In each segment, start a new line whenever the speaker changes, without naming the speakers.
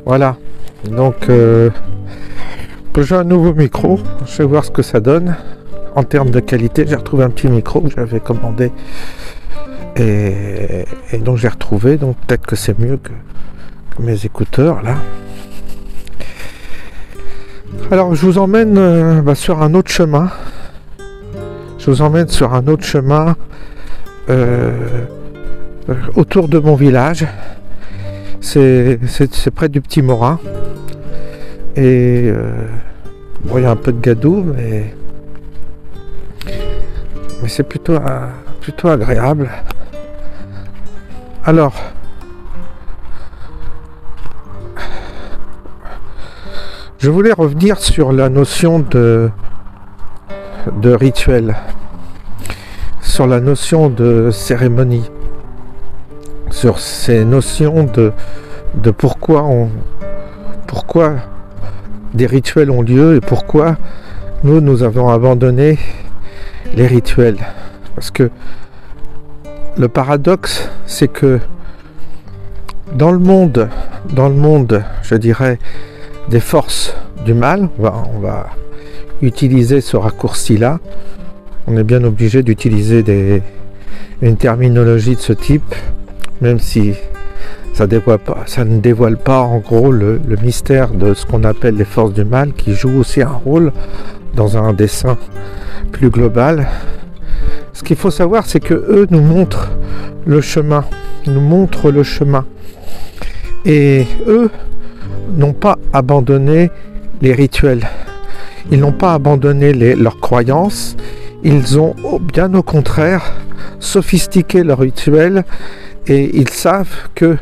Voilà, donc j'ai un nouveau micro, je vais voir ce que ça donne en termes de qualité. J'ai retrouvé un petit micro que j'avais commandé et donc j'ai retrouvé, donc peut-être que c'est mieux que mes écouteurs là. Alors je vous emmène sur un autre chemin. Je vous emmène sur un autre chemin autour de mon village. C'est près du Petit Morin. Et bon, il y a un peu de gadou, mais c'est plutôt agréable. Alors, je voulais revenir sur la notion de rituel, sur la notion de cérémonie, sur ces notions de pourquoi des rituels ont lieu et pourquoi nous avons abandonné les rituels. Parce que le paradoxe, c'est que dans le monde, je dirais, des forces du mal, on va utiliser ce raccourci-là. On est bien obligé d'utiliser une terminologie de ce type, même si ça ne dévoile pas en gros le mystère de ce qu'on appelle les forces du mal, qui jouent aussi un rôle dans un dessin plus global. Ce qu'il faut savoir, c'est que eux nous montrent le chemin, et eux n'ont pas abandonné les rituels, ils n'ont pas abandonné leurs croyances, ils ont bien au contraire sophistiqué leurs rituels. Et ils savent que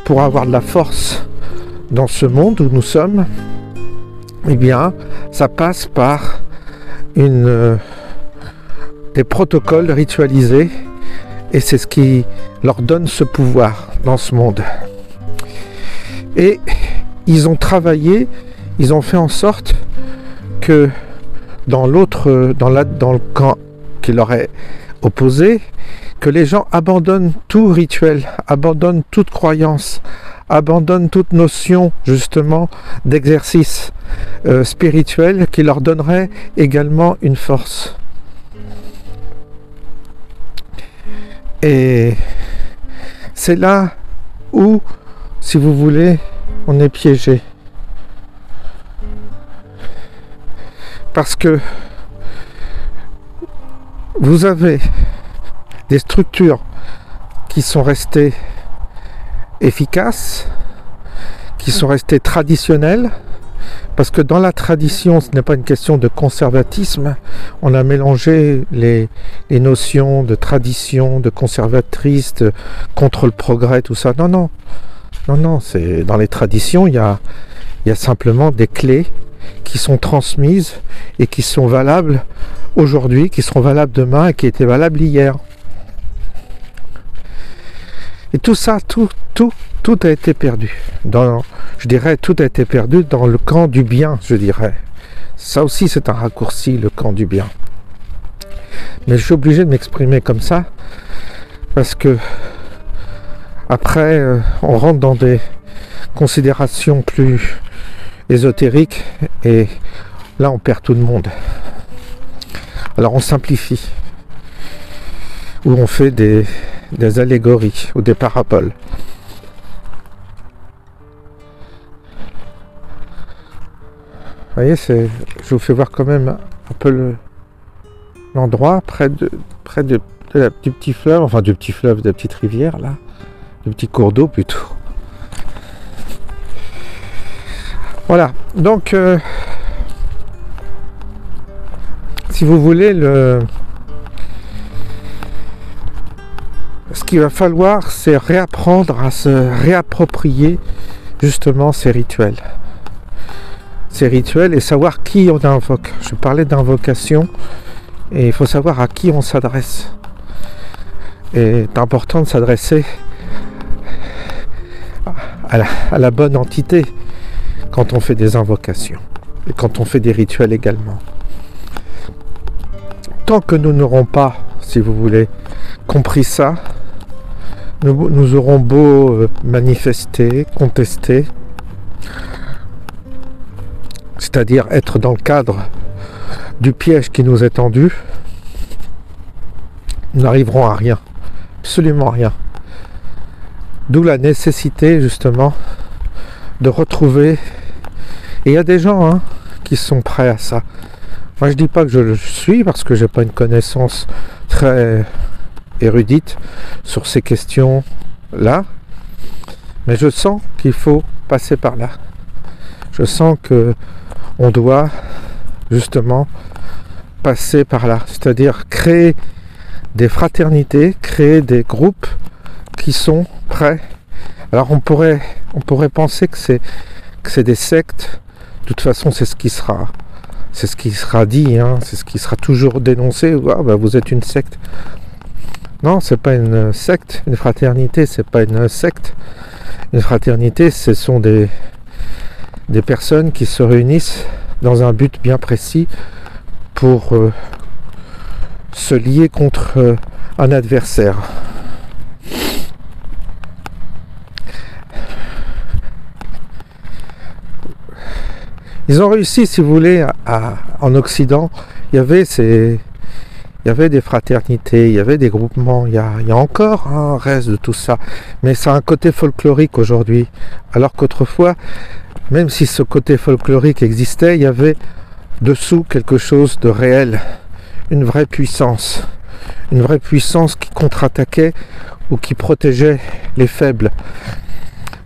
pour avoir de la force dans ce monde où nous sommes, eh bien, ça passe par des protocoles ritualisés, et c'est ce qui leur donne ce pouvoir dans ce monde. Et ils ont travaillé, ils ont fait en sorte que dans le camp qui leur est opposé, que les gens abandonnent tout rituel, abandonnent toute croyance, abandonnent toute notion justement d'exercice spirituel qui leur donnerait également une force. Et c'est là où, si vous voulez, on est piégé. Parce que vous avez des structures qui sont restées efficaces, qui sont restées traditionnelles, parce que dans la tradition, ce n'est pas une question de conservatisme. On a mélangé les notions de tradition, de conservatrice, contre le progrès, tout ça. Non, c'est dans les traditions, il y a simplement des clés qui sont transmises et qui sont valables aujourd'hui, qui seront valables demain et qui étaient valables hier. Et tout ça, tout a été perdu. Tout a été perdu dans le camp du bien, je dirais. Ça aussi, c'est un raccourci, le camp du bien. Mais je suis obligé de m'exprimer comme ça, parce que après, on rentre dans des considérations plus ésotériques, et là, on perd tout le monde. Alors, on simplifie, ou on fait des allégories ou des paraboles. Vous voyez, je vous fais voir quand même un peu l'endroit près du petit fleuve, de la petite rivière là, du petit cours d'eau plutôt. Voilà, donc si vous voulez, ce qu'il va falloir, c'est réapprendre à se réapproprier justement ces rituels et savoir qui on invoque. Je parlais d'invocation, et il faut savoir à qui on s'adresse. Et c'est important de s'adresser à la bonne entité quand on fait des invocations et quand on fait des rituels également. Tant que nous n'aurons pas, si vous voulez, compris ça, nous aurons beau manifester, contester, c'est-à-dire être dans le cadre du piège qui nous est tendu, nous n'arriverons à rien, absolument rien. D'où la nécessité justement de retrouver, et il y a des gens qui sont prêts à ça. Moi je dis pas que je le suis parce que j'ai pas une connaissance très érudite sur ces questions là, mais je sens qu'il faut passer par là. Je sens que on doit justement passer par là, c'est-à-dire créer des fraternités, créer des groupes qui sont prêts. Alors on pourrait penser que c'est des sectes. De toute façon, c'est ce qui sera dit, c'est ce qui sera toujours dénoncé. Vous êtes une secte. Non, c'est pas une secte. Une fraternité, c'est pas une secte. Une fraternité, ce sont des personnes qui se réunissent dans un but bien précis pour se lier contre un adversaire. Ils ont réussi, si vous voulez, en Occident, il y avait des fraternités, il y avait des groupements, il y a encore un reste de tout ça, mais ça a un côté folklorique aujourd'hui, alors qu'autrefois, même si ce côté folklorique existait, il y avait dessous quelque chose de réel, une vraie puissance qui contre-attaquait ou qui protégeait les faibles.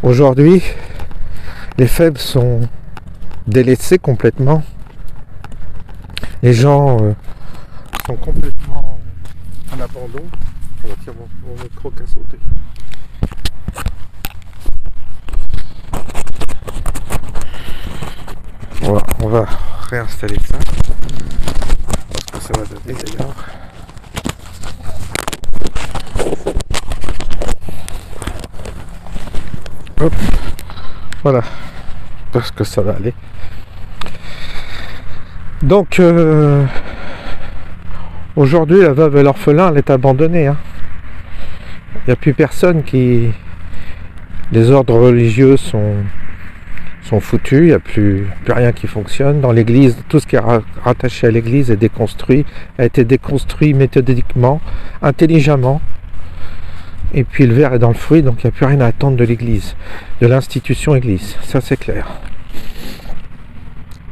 Aujourd'hui, les faibles sont délaissés complètement. Les gens sont complètement à l'abandon. On va tirer mon micro qui a sauté. Voilà, on va réinstaller ça. Parce que ça va donner d'ailleurs. Hop, voilà, parce que ça va aller. Donc aujourd'hui la veuve et l'orphelin elle est abandonnée. Il n'y a plus personne qui... Les ordres religieux sont foutus, il n'y a plus rien qui fonctionne. Dans l'église, tout ce qui est rattaché à l'église est déconstruit, a été déconstruit méthodiquement, intelligemment. Et puis le verre est dans le fruit, donc il n'y a plus rien à attendre de l'église, de l'institution église, ça c'est clair.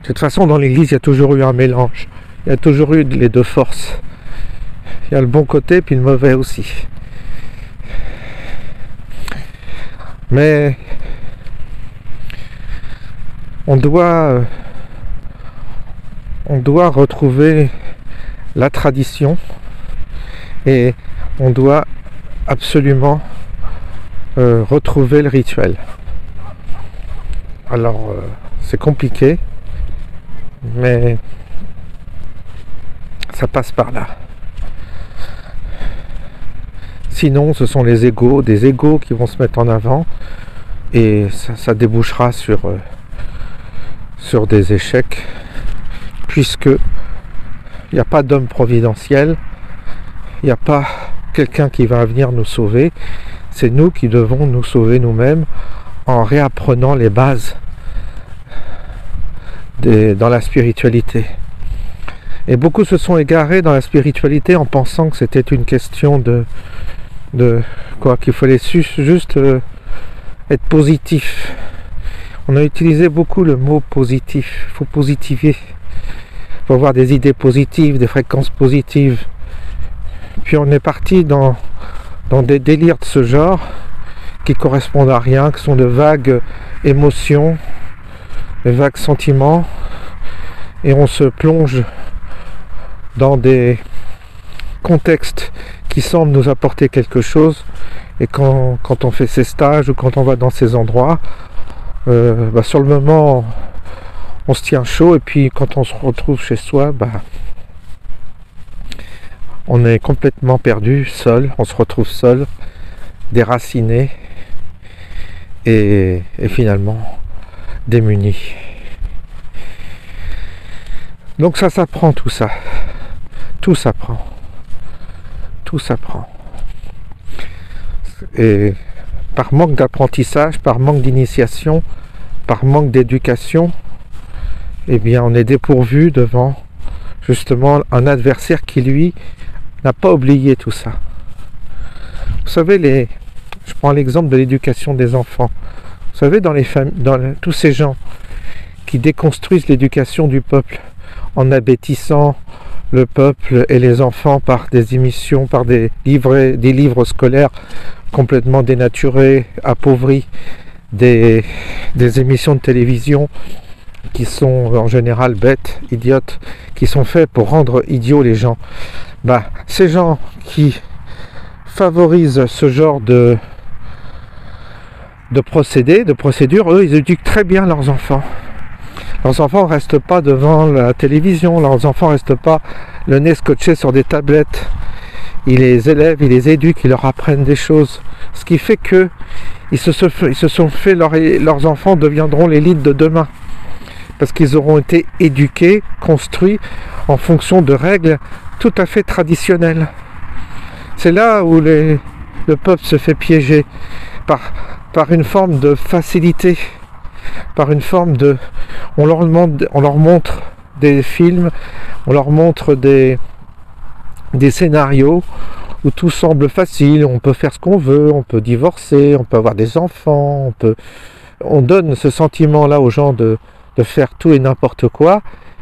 De toute façon, dans l'église, il y a toujours eu un mélange, il y a toujours eu les deux forces. Il y a le bon côté, puis le mauvais aussi. Mais on doit retrouver la tradition et on doit absolument retrouver le rituel. Alors c'est compliqué, mais ça passe par là. Sinon ce sont des égos qui vont se mettre en avant et ça débouchera sur des échecs, puisque il n'y a pas d'homme providentiel, il n'y a pas quelqu'un qui va venir nous sauver, c'est nous qui devons nous sauver nous-mêmes en réapprenant les bases dans la spiritualité. Et beaucoup se sont égarés dans la spiritualité en pensant que c'était une question qu'il fallait juste être positif. On a utilisé beaucoup le mot positif, il faut positiver, il faut avoir des idées positives, des fréquences positives. Puis on est parti dans des délires de ce genre qui correspondent à rien, qui sont de vagues émotions, de vagues sentiments, et on se plonge dans des contextes qui semblent nous apporter quelque chose, et quand on fait ces stages ou quand on va dans ces endroits, sur le moment on se tient chaud, et puis quand on se retrouve chez soi, on est complètement perdu, seul, on se retrouve seul, déraciné et finalement démuni. Donc ça s'apprend, tout ça. Tout s'apprend. Tout s'apprend. Et par manque d'apprentissage, par manque d'initiation, par manque d'éducation, eh bien on est dépourvu devant justement un adversaire qui lui n'a pas oublié tout ça. Vous savez, je prends l'exemple de l'éducation des enfants. Vous savez, dans tous ces gens qui déconstruisent l'éducation du peuple en abêtissant le peuple et les enfants par des émissions, par des livres scolaires complètement dénaturés, appauvris, des émissions de télévision qui sont en général bêtes, idiotes, qui sont faits pour rendre idiots les gens. Ces gens qui favorisent ce genre de procédures, eux, ils éduquent très bien leurs enfants. Leurs enfants ne restent pas devant la télévision, leurs enfants ne restent pas le nez scotché sur des tablettes. Ils les élèvent, ils les éduquent, ils leur apprennent des choses. Ce qui fait que ils se sont fait leurs enfants deviendront l'élite de demain. Parce qu'ils auront été éduqués, construits en fonction de règles tout à fait traditionnelles. C'est là où le peuple se fait piéger par une forme de facilité, par une forme de... On leur montre des films, on leur montre des scénarios où tout semble facile, on peut faire ce qu'on veut, on peut divorcer, on peut avoir des enfants, on donne ce sentiment-là aux gens de faire tout et n'importe quoi,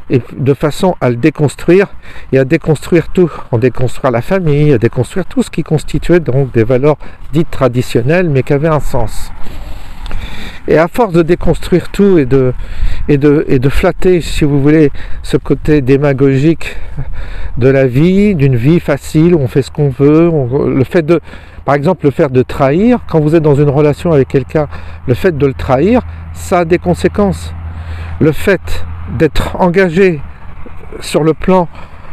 et de façon à le déconstruire et à déconstruire tout, à déconstruire la famille, à déconstruire tout ce qui constituait donc des valeurs dites traditionnelles mais qui avaient un sens. Et à force de déconstruire tout et de flatter, si vous voulez, ce côté démagogique de la vie, d'une vie facile où on fait ce qu'on veut, par exemple le fait de trahir, quand vous êtes dans une relation avec quelqu'un, le fait de le trahir, ça a des conséquences. Le fait d'être engagé sur le plan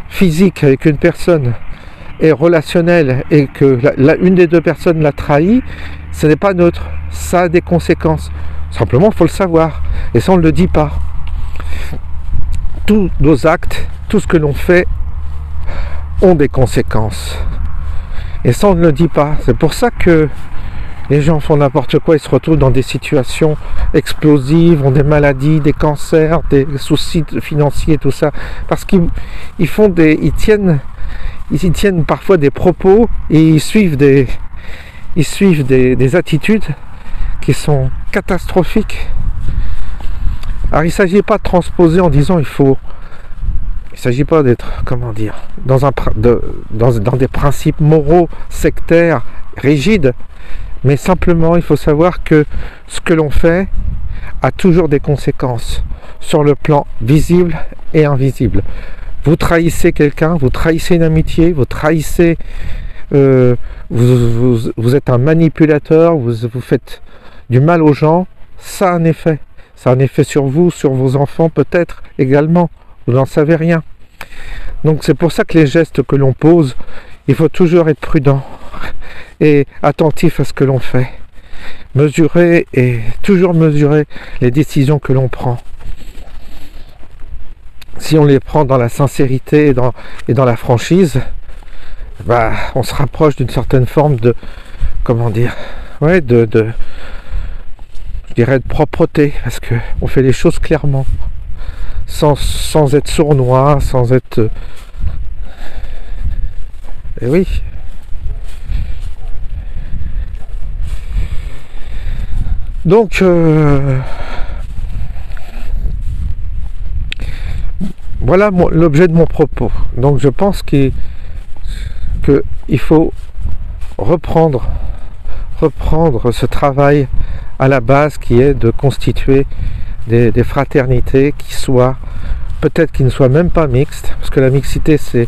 physique avec une personne et relationnel et que une des deux personnes l'a trahi, ce n'est pas neutre, ça a des conséquences. Simplement, il faut le savoir, et ça on ne le dit pas. Tous nos actes, tout ce que l'on fait ont des conséquences. Et ça on ne le dit pas. C'est pour ça que les gens font n'importe quoi, ils se retrouvent dans des situations explosives, ont des maladies, des cancers, des soucis financiers, tout ça. Parce qu'ils tiennent parfois des propos et ils suivent des attitudes qui sont catastrophiques. Alors il ne s'agit pas de transposer en disant il ne s'agit pas d'être, dans des principes moraux sectaires, rigides, mais simplement il faut savoir que ce que l'on fait a toujours des conséquences sur le plan visible et invisible. Vous trahissez quelqu'un, vous trahissez une amitié, vous trahissez, vous êtes un manipulateur, vous faites du mal aux gens, ça a un effet. Ça a un effet sur vous, sur vos enfants peut-être également, vous n'en savez rien. Donc c'est pour ça que les gestes que l'on pose, il faut toujours être prudent et attentif à ce que l'on fait. Toujours mesurer les décisions que l'on prend. Si on les prend dans la sincérité et dans la franchise, on se rapproche d'une certaine forme de propreté, parce que on fait les choses clairement, sans être sournois, sans être... Et oui. Donc, voilà l'objet de mon propos. Donc je pense qu'il faut reprendre ce travail à la base qui est de constituer des fraternités qui ne soient même pas mixtes, parce que la mixité ce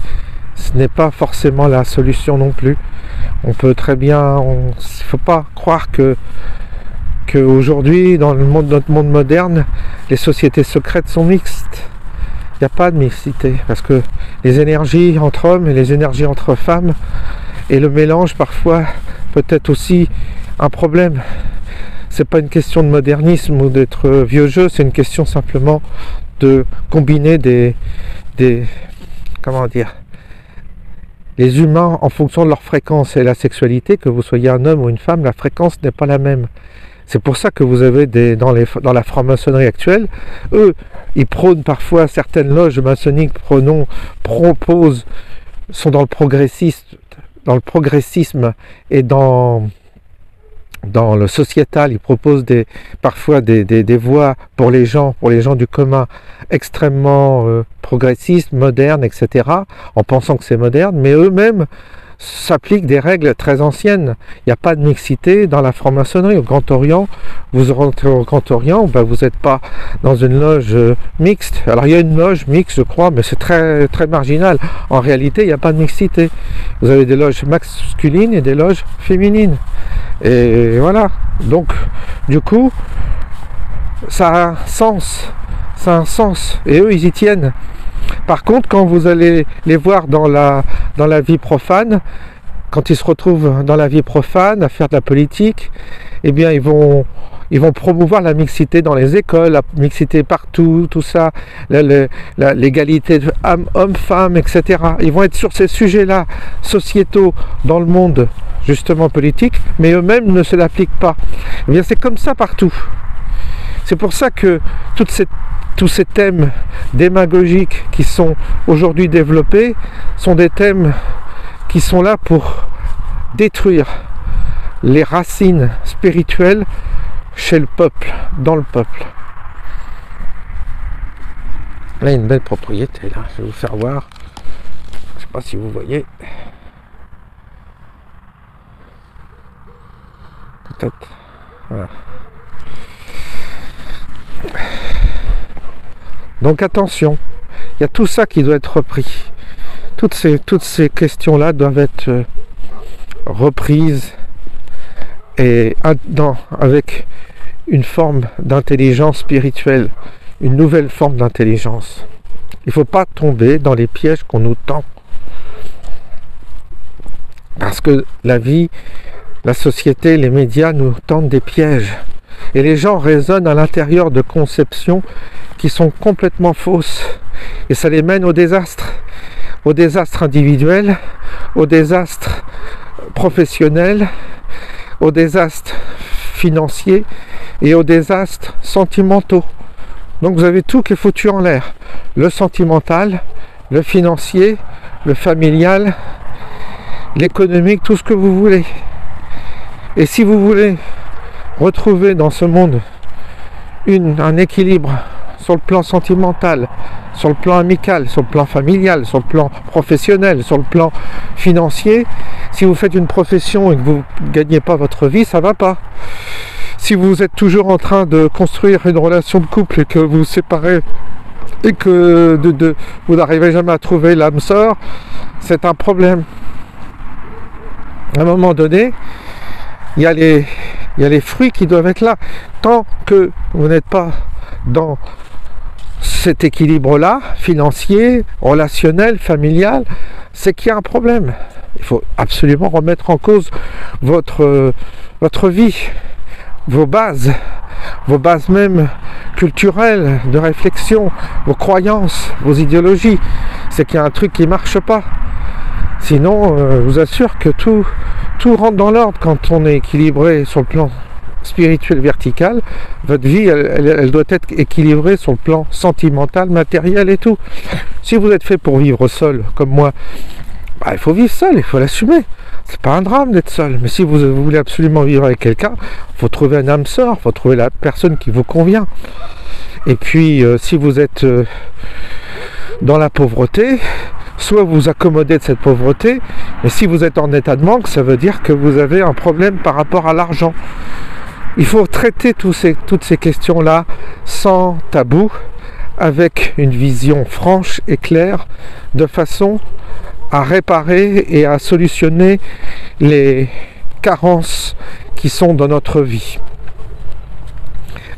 n'est pas forcément la solution non plus. On peut très bien, il ne faut pas croire qu'aujourd'hui dans notre monde moderne les sociétés secrètes sont mixtes. Il n'y a pas de mixité, parce que les énergies entre hommes et les énergies entre femmes et le mélange parfois peut être aussi un problème. C'est pas une question de modernisme ou d'être vieux jeu, c'est une question simplement de combiner les humains en fonction de leur fréquence. Et la sexualité, que vous soyez un homme ou une femme, la fréquence n'est pas la même. C'est pour ça que vous avez dans la franc-maçonnerie actuelle, eux, ils prônent parfois, certaines loges maçonniques proposent, sont dans le progressisme et dans le sociétal, ils proposent parfois des voies pour les gens du commun extrêmement progressistes, modernes, etc., en pensant que c'est moderne, mais eux-mêmes s'appliquent des règles très anciennes. Il n'y a pas de mixité dans la franc-maçonnerie. Au Grand Orient, vous rentrez au Grand Orient, ben vous n'êtes pas dans une loge mixte. Alors il y a une loge mixte, je crois, mais c'est très, très marginal. En réalité, il n'y a pas de mixité. Vous avez des loges masculines et des loges féminines. Et voilà. Donc, du coup, ça a un sens. Ça a un sens. Et eux, ils y tiennent. Par contre, quand vous allez les voir dans la vie profane, quand ils se retrouvent dans la vie profane à faire de la politique, eh bien ils vont promouvoir la mixité dans les écoles, la mixité partout, tout ça, l'égalité homme-femme, etc. Ils vont être sur ces sujets-là, sociétaux, dans le monde, justement politique, mais eux-mêmes ne se l'appliquent pas. Eh bien c'est comme ça partout. C'est pour ça que tous ces thèmes démagogiques qui sont aujourd'hui développés sont des thèmes qui sont là pour détruire les racines spirituelles chez le peuple, dans le peuple. Là, il y a une belle propriété, là. Je vais vous faire voir. Je ne sais pas si vous voyez. Peut-être. Voilà. Donc attention, il y a tout ça qui doit être repris. Toutes ces questions-là doivent être reprises et avec une forme d'intelligence spirituelle, une nouvelle forme d'intelligence. Il ne faut pas tomber dans les pièges qu'on nous tend. Parce que la vie, la société, les médias nous tendent des pièges. Et les gens raisonnent à l'intérieur de conceptions qui sont complètement fausses. Et ça les mène au désastre individuel, au désastre professionnel, au désastre financier et au désastre sentimentaux. Donc vous avez tout qui est foutu en l'air. Le sentimental, le financier, le familial, l'économique, tout ce que vous voulez. Et si vous voulez retrouver dans ce monde un équilibre sur le plan sentimental, sur le plan amical, sur le plan familial, sur le plan professionnel, sur le plan financier, si vous faites une profession et que vous ne gagnez pas votre vie, ça ne va pas. Si vous êtes toujours en train de construire une relation de couple et que vous vous séparez et que vous n'arrivez jamais à trouver l'âme sœur, c'est un problème. À un moment donné, il y a les fruits qui doivent être là. Tant que vous n'êtes pas dans cet équilibre-là, financier, relationnel, familial, c'est qu'il y a un problème. Il faut absolument remettre en cause votre vie, vos bases même culturelles, de réflexion, vos croyances, vos idéologies. C'est qu'il y a un truc qui ne marche pas. Sinon, je vous assure que tout rentre dans l'ordre quand on est équilibré sur le plan spirituel vertical. Votre vie, elle doit être équilibrée sur le plan sentimental, matériel et tout. Si vous êtes fait pour vivre seul, comme moi, il faut vivre seul, il faut l'assumer. C'est pas un drame d'être seul. Mais si vous voulez absolument vivre avec quelqu'un, il faut trouver un âme sœur, il faut trouver la personne qui vous convient. Et puis, si vous êtes dans la pauvreté, soit vous vous accommodez de cette pauvreté, mais si vous êtes en état de manque, ça veut dire que vous avez un problème par rapport à l'argent. Il faut traiter toutes ces questions-là sans tabou, avec une vision franche et claire, de façon à réparer et à solutionner les carences qui sont dans notre vie.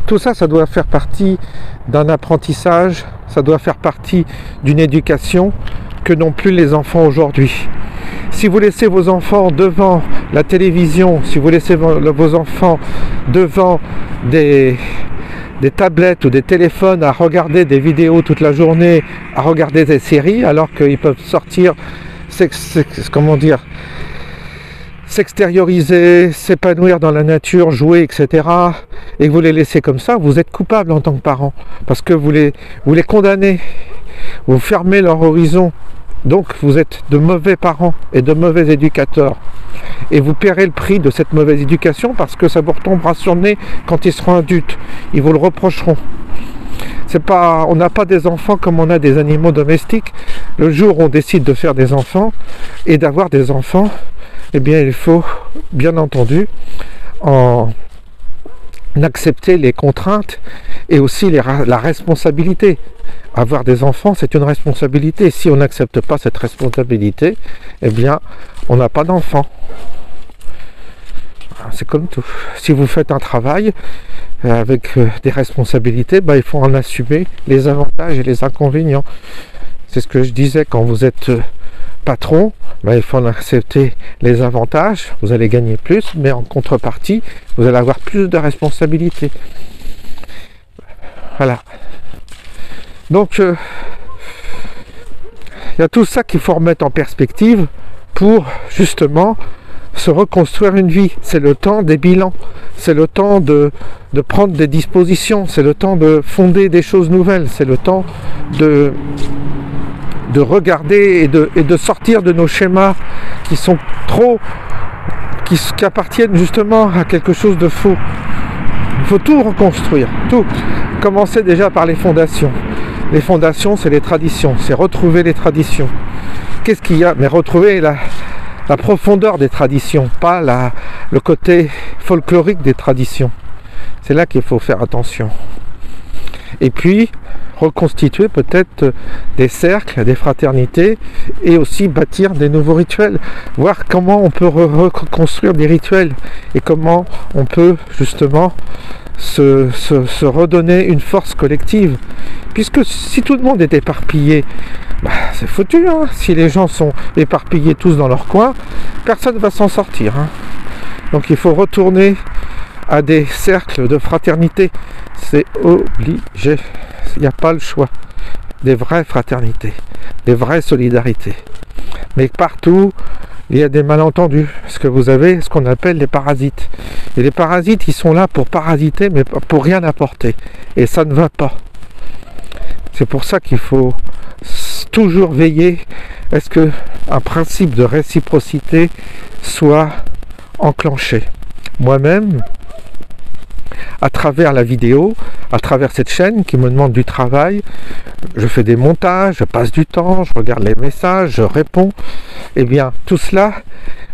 Tout ça, ça doit faire partie d'un apprentissage, ça doit faire partie d'une éducation que n'ont plus les enfants aujourd'hui. Si vous laissez vos enfants devant la télévision, si vous laissez vos enfants devant des tablettes ou des téléphones à regarder des vidéos toute la journée, à regarder des séries, alors qu'ils peuvent sortir, comment dire, s'extérioriser, s'épanouir dans la nature, jouer, etc., et que vous les laissez comme ça, vous êtes coupable en tant que parent, parce que vous les condamnez, vous fermez leur horizon, donc vous êtes de mauvais parents et de mauvais éducateurs, et vous paierez le prix de cette mauvaise éducation, parce que ça vous retombera sur le nez quand ils seront adultes, ils vous le reprocheront. On n'a pas des enfants comme on a des animaux domestiques. Le jour où on décide de faire des enfants et d'avoir des enfants, eh bien il faut bien entendu en accepter les contraintes et aussi la responsabilité. Avoir des enfants, c'est une responsabilité. Si on n'accepte pas cette responsabilité, eh bien on n'a pas d'enfants. C'est comme tout. Si vous faites un travail avec des responsabilités, il faut en assumer les avantages et les inconvénients. C'est ce que je disais, quand vous êtes patron, il faut en accepter les avantages, vous allez gagner plus, mais en contrepartie, vous allez avoir plus de responsabilités. Voilà. Donc, il y a tout ça qu'il faut remettre en perspective pour justement se reconstruire une vie. C'est le temps des bilans, c'est le temps de prendre des dispositions, c'est le temps de fonder des choses nouvelles, c'est le temps de regarder et de sortir de nos schémas qui sont qui appartiennent justement à quelque chose de faux. Il faut tout reconstruire, tout. Commencer déjà par les fondations. Les fondations, c'est les traditions, c'est retrouver les traditions. Qu'est-ce qu'il y a? Mais retrouver la profondeur des traditions, pas le côté folklorique des traditions. C'est là qu'il faut faire attention. Et puis, reconstituer peut-être des cercles, des fraternités, et aussi bâtir des nouveaux rituels. Voir comment on peut reconstruire des rituels, et comment on peut justement se redonner une force collective. Puisque si tout le monde est éparpillé, c'est foutu, hein. Si les gens sont éparpillés tous dans leur coin, personne ne va s'en sortir, hein. Donc il faut retourner à des cercles de fraternité. C'est obligé. Il n'y a pas le choix. Des vraies fraternités, des vraies solidarités. Mais partout, il y a des malentendus. Parce que vous avez ce qu'on appelle les parasites. Et les parasites, ils sont là pour parasiter, mais pour rien apporter. Et ça ne va pas. C'est pour ça qu'il faut toujours veiller à ce qu'un principe de réciprocité soit enclenché. Moi-même, à travers la vidéo, à travers cette chaîne qui me demande du travail, je fais des montages, je passe du temps, je regarde les messages, je réponds. Eh bien, tout cela,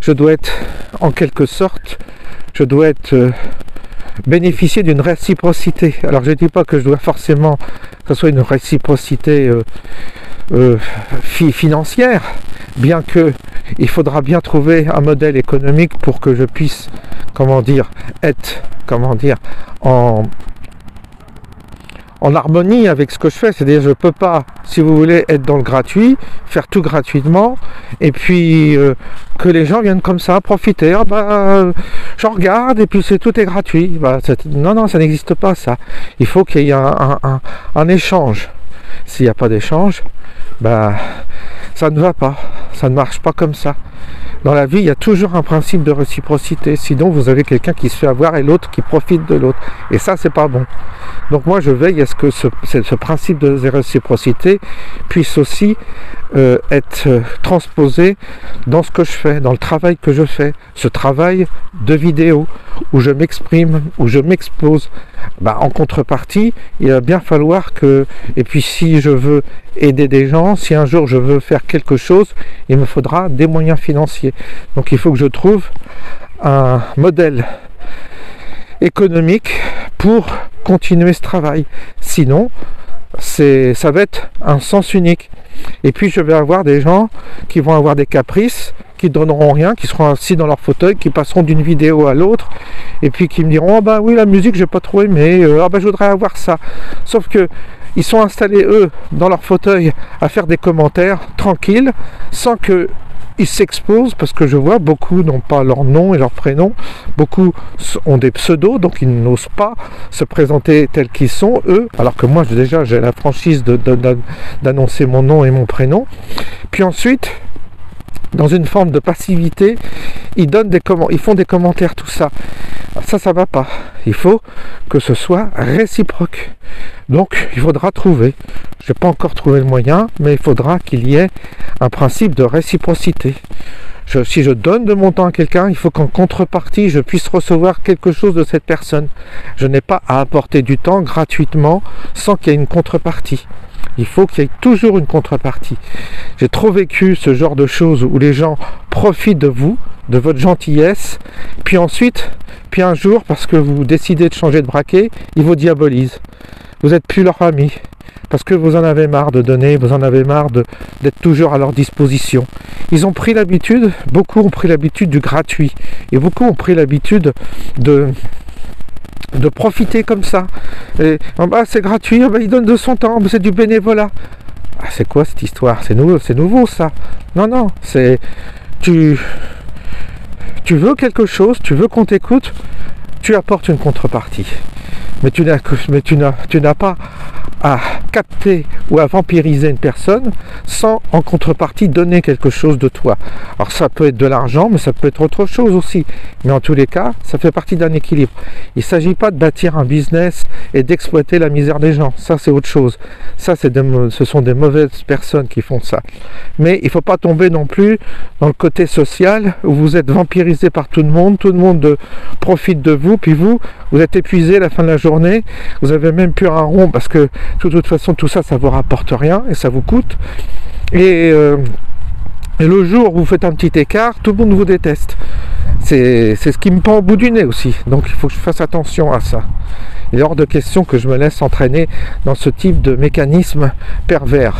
je dois être, en quelque sorte, bénéficier d'une réciprocité. Alors, je ne dis pas que je dois forcément que ce soit une réciprocité financière, bien que il faudra bien trouver un modèle économique pour que je puisse, être en harmonie avec ce que je fais. C'est-à-dire, je peux pas, si vous voulez, être dans le gratuit, faire tout gratuitement, et puis que les gens viennent comme ça profiter. Je regarde et puis tout est gratuit. Non, ça n'existe pas, ça. Il faut qu'il y ait un échange. S'il n'y a pas d'échange, ça ne va pas, ça ne marche pas comme ça. Dans la vie, il y a toujours un principe de réciprocité, sinon vous avez quelqu'un qui se fait avoir et l'autre qui profite de l'autre. Et ça, c'est pas bon. Donc moi, je veille à ce que ce principe de réciprocité puisse aussi être transposé dans ce que je fais, dans le travail que je fais, ce travail de vidéo, où je m'exprime, où je m'expose. En contrepartie, il va bien falloir que, et puis si je veux aider des gens, si un jour je veux faire quelque chose, il me faudra des moyens financiers. Donc il faut que je trouve un modèle économique pour continuer ce travail. Sinon, ça va être un sens unique. Et puis je vais avoir des gens qui vont avoir des caprices, qui ne donneront rien, qui seront assis dans leur fauteuil, qui passeront d'une vidéo à l'autre, et puis qui me diront oui, la musique j'ai pas trop aimé, je voudrais avoir ça. Sauf que ils sont installés eux dans leur fauteuil à faire des commentaires tranquilles, sans que ils s'exposent, parce que je vois beaucoup n'ont pas leur nom et leur prénom, beaucoup ont des pseudos, donc ils n'osent pas se présenter tels qu'ils sont eux, alors que moi déjà j'ai la franchise d'annoncer mon nom et mon prénom. Puis ensuite dans une forme de passivité, ils font des commentaires, tout ça. Ça va pas. Il faut que ce soit réciproque. Donc, il faudra trouver. Je n'ai pas encore trouvé le moyen, mais il faudra qu'il y ait un principe de réciprocité. Si je donne de mon temps à quelqu'un, il faut qu'en contrepartie, je puisse recevoir quelque chose de cette personne. Je n'ai pas à apporter du temps gratuitement sans qu'il y ait une contrepartie. Il faut qu'il y ait toujours une contrepartie. J'ai trop vécu ce genre de choses où les gens profitent de vous, de votre gentillesse, puis un jour, parce que vous décidez de changer de braquet, ils vous diabolisent. Vous n'êtes plus leur ami, parce que vous en avez marre de donner, vous en avez marre d'être toujours à leur disposition. Ils ont pris l'habitude, beaucoup ont pris l'habitude du gratuit, et beaucoup ont pris l'habitude de profiter comme ça. Et, c'est gratuit, il donne de son temps, c'est du bénévolat. C'est quoi cette histoire? C'est nouveau ça. Non, c'est... Tu veux quelque chose, tu veux qu'on t'écoute, tu apportes une contrepartie. Mais tu n'as pas à capter ou à vampiriser une personne sans en contrepartie donner quelque chose de toi. Alors ça peut être de l'argent, mais ça peut être autre chose aussi. Mais en tous les cas, ça fait partie d'un équilibre. Il ne s'agit pas de bâtir un business et d'exploiter la misère des gens. Ça, c'est autre chose. Ça, ce sont des mauvaises personnes qui font ça. Mais il ne faut pas tomber non plus dans le côté social où vous êtes vampirisé par tout le monde profite de vous, puis vous êtes épuisé à la fin de la journée, vous avez même plus un rond parce que de toute façon tout ça vous rapporte rien et ça vous coûte. Et le jour où vous faites un petit écart, tout le monde vous déteste. C'est ce qui me pend au bout du nez aussi. Donc il faut que je fasse attention à ça. Il est hors de question que je me laisse entraîner dans ce type de mécanisme pervers.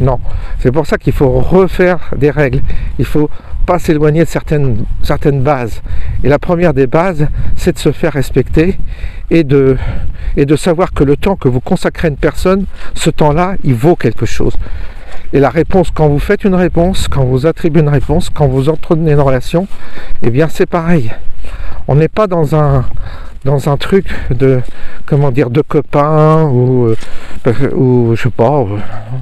Non. C'est pour ça qu'il faut refaire des règles. Il faut pas s'éloigner de certaines bases. Et la première des bases, c'est de se faire respecter et de savoir que le temps que vous consacrez à une personne, ce temps-là, il vaut quelque chose. Et la réponse, quand vous faites une réponse, quand vous attribuez une réponse, quand vous entretenez une relation, eh bien c'est pareil. On n'est pas dans un truc de copain ou je sais pas,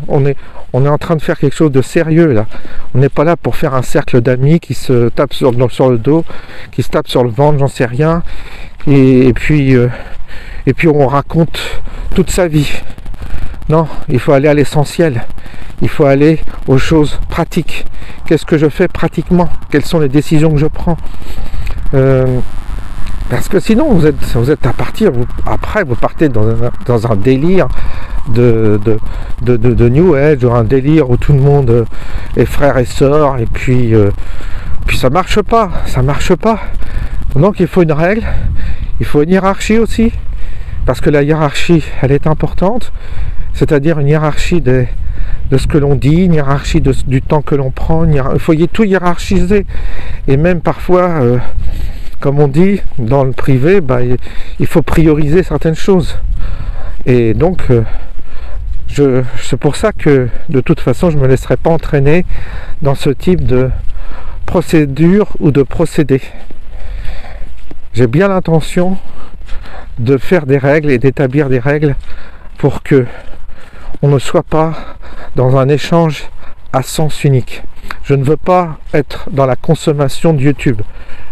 on est en train de faire quelque chose de sérieux là. On n'est pas là pour faire un cercle d'amis qui se tapent sur le dos, qui se tapent sur le ventre, j'en sais rien, et puis on raconte toute sa vie. Non, il faut aller à l'essentiel. Il faut aller aux choses pratiques. Qu'est-ce que je fais pratiquement? Quelles sont les décisions que je prends? Parce que sinon, vous êtes à partir, après vous partez dans un délire de New Age, un délire où tout le monde est frère et sœur, et puis ça marche pas. Donc il faut une règle, il faut une hiérarchie aussi, parce que la hiérarchie, elle est importante, c'est-à-dire une hiérarchie de ce que l'on dit, une hiérarchie du temps que l'on prend, il faut tout hiérarchiser, et même parfois... comme on dit dans le privé, il faut prioriser certaines choses. Et donc, c'est pour ça que de toute façon, je ne me laisserai pas entraîner dans ce type de procédure ou de procédé. J'ai bien l'intention de faire des règles et d'établir des règles pour que on ne soit pas dans un échange à sens unique. Je ne veux pas être dans la consommation de YouTube.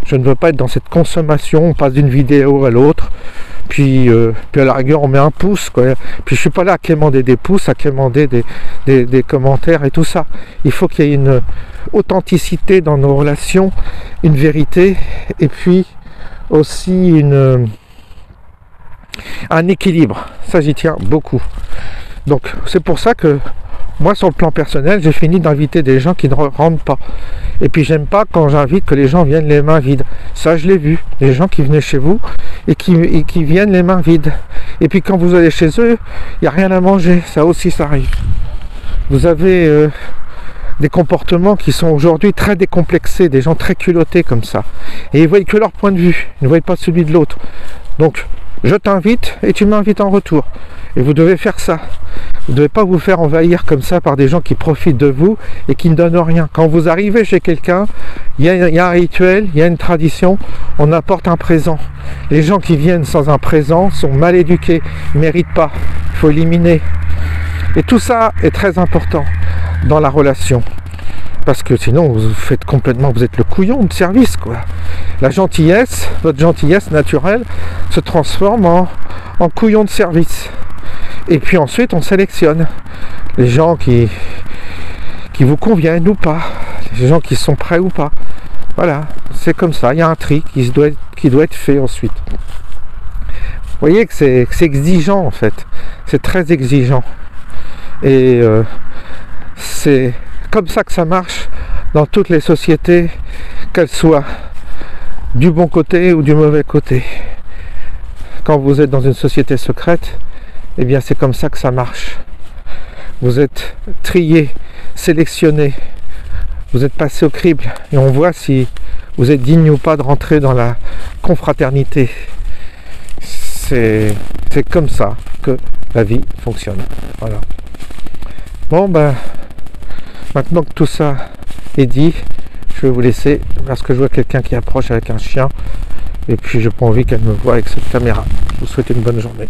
Je ne veux pas être dans cette consommation, on passe d'une vidéo à l'autre, puis à la rigueur on met un pouce, quoi. Puis je suis pas là à quémander des pouces, à quémander des commentaires et tout ça. Il faut qu'il y ait une authenticité dans nos relations, une vérité, et puis aussi un équilibre. Ça, j'y tiens beaucoup. Donc c'est pour ça que moi, sur le plan personnel, j'ai fini d'inviter des gens qui ne rentrent pas. Et puis, j'aime pas quand j'invite que les gens viennent les mains vides. Ça, je l'ai vu. Les gens qui venaient chez vous et qui viennent les mains vides. Et puis, quand vous allez chez eux, il n'y a rien à manger. Ça aussi, ça arrive. Vous avez des comportements qui sont aujourd'hui très décomplexés, des gens très culottés comme ça. Et ils ne voient que leur point de vue. Ils ne voient pas celui de l'autre. Donc, je t'invite et tu m'invites en retour. Et vous devez faire ça. Vous ne devez pas vous faire envahir comme ça par des gens qui profitent de vous et qui ne donnent rien. Quand vous arrivez chez quelqu'un, il y a un rituel, il y a une tradition, on apporte un présent. Les gens qui viennent sans un présent sont mal éduqués, ne méritent pas. Il faut éliminer. Et tout ça est très important dans la relation. Parce que sinon vous faites complètement, vous êtes le couillon de service quoi. La gentillesse, votre gentillesse naturelle se transforme en couillon de service. Et puis ensuite on sélectionne les gens qui vous conviennent ou pas, les gens qui sont prêts ou pas. Voilà, c'est comme ça, il y a un tri qui doit être fait ensuite. Vous voyez que c'est exigeant en fait, c'est très exigeant. Et c'est comme ça que ça marche dans toutes les sociétés, qu'elles soient du bon côté ou du mauvais côté. Quand vous êtes dans une société secrète, eh bien c'est comme ça que ça marche. Vous êtes trié, sélectionné, vous êtes passé au crible et on voit si vous êtes digne ou pas de rentrer dans la confraternité. C'est comme ça que la vie fonctionne. Voilà. Bon ben, maintenant que tout ça est dit, je vais vous laisser parce que je vois quelqu'un qui approche avec un chien et puis j'ai pas envie qu'elle me voie avec cette caméra. Je vous souhaite une bonne journée.